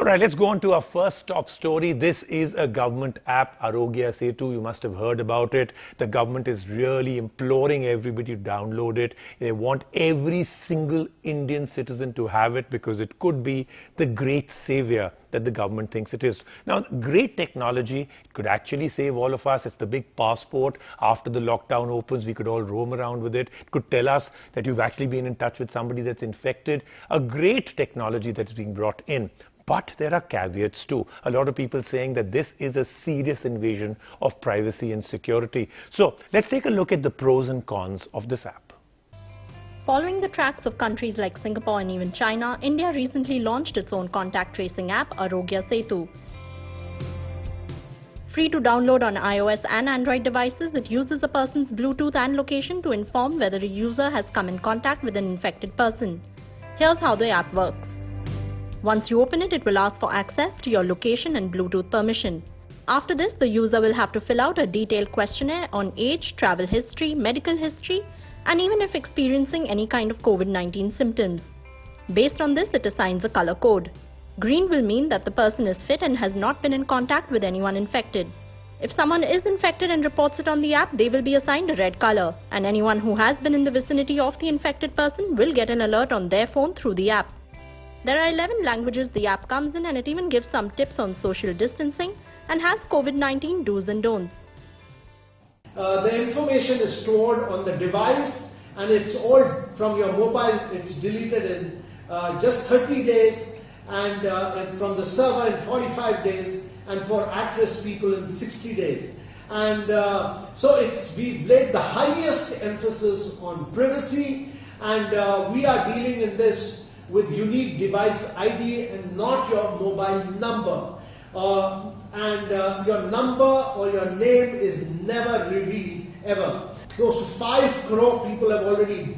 All right, let's go on to our first top story. This is a government app, Aarogya Setu. You must have heard about it. The government is really imploring everybody to download it. They want every single Indian citizen to have it because it could be the great savior that the government thinks it is. Now, great technology, it could actually save all of us. It's the big passport. After the lockdown opens, we could all roam around with it. It could tell us that you've actually been in touch with somebody that's infected. A great technology that's being brought in. But there are caveats too. A lot of people saying that this is a serious invasion of privacy and security. So let's take a look at the pros and cons of this app. Following the tracks of countries like Singapore and even China, India recently launched its own contact tracing app, Aarogya Setu. Free to download on iOS and Android devices, it uses a person's Bluetooth and location to inform whether a user has come in contact with an infected person. Here's how the app works. Once you open it, it will ask for access to your location and Bluetooth permission. After this, the user will have to fill out a detailed questionnaire on age, travel history, medical history, and even if experiencing any kind of COVID-19 symptoms. Based on this, it assigns a color code. Green will mean that the person is fit and has not been in contact with anyone infected. If someone is infected and reports it on the app, they will be assigned a red color, and anyone who has been in the vicinity of the infected person will get an alert on their phone through the app. There are 11 languages the app comes in, and it even gives some tips on social distancing and has COVID-19 do's and don'ts. The information is stored on the device and it's all from your mobile. It's deleted in just 30 days and from the server in 45 days and for at-risk people in 60 days. And so we've laid the highest emphasis on privacy, and we are dealing in this with unique device ID and not your mobile number. Your number or your name is never revealed ever. Close to 5 crore people have already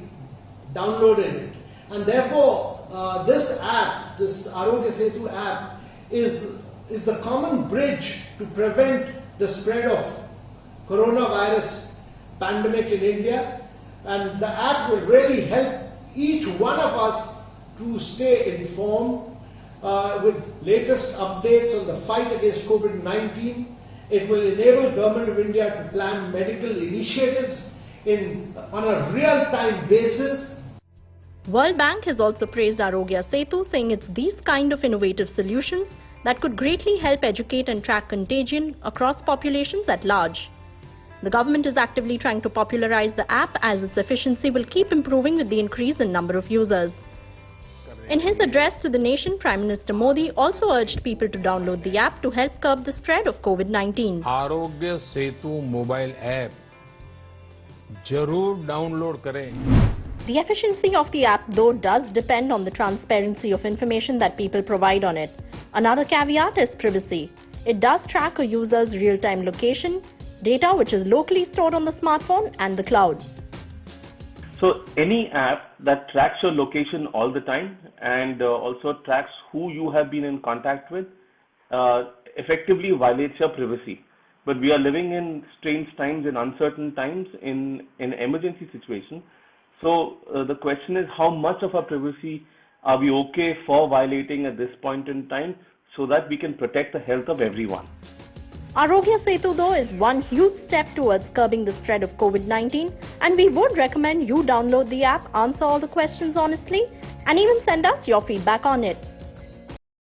downloaded it. And therefore, this app, this Aarogya Setu app, is the common bridge to prevent the spread of coronavirus pandemic in India. And the app will really help each one of us to stay informed with latest updates on the fight against COVID-19. It will enable Government of India to plan medical initiatives on a real-time basis. World Bank has also praised Aarogya Setu, saying it's these kind of innovative solutions that could greatly help educate and track contagion across populations at large. The government is actively trying to popularize the app as its efficiency will keep improving with the increase in number of users. In his address to the nation, Prime Minister Modi also urged people to download the app to help curb the spread of COVID-19. Aarogya Setu mobile app जरूर download करें. The efficiency of the app, though, does depend on the transparency of information that people provide on it. Another caveat is privacy. It does track a user's real-time location, data which is locally stored on the smartphone and the cloud. So any app that tracks your location all the time and also tracks who you have been in contact with effectively violates your privacy. But we are living in strange times, in uncertain times, in emergency situation. So the question is, how much of our privacy are we okay for violating at this point in time so that we can protect the health of everyone? Aarogya Setu, though, is one huge step towards curbing the spread of COVID-19, and we would recommend you download the app, answer all the questions honestly, and even send us your feedback on it.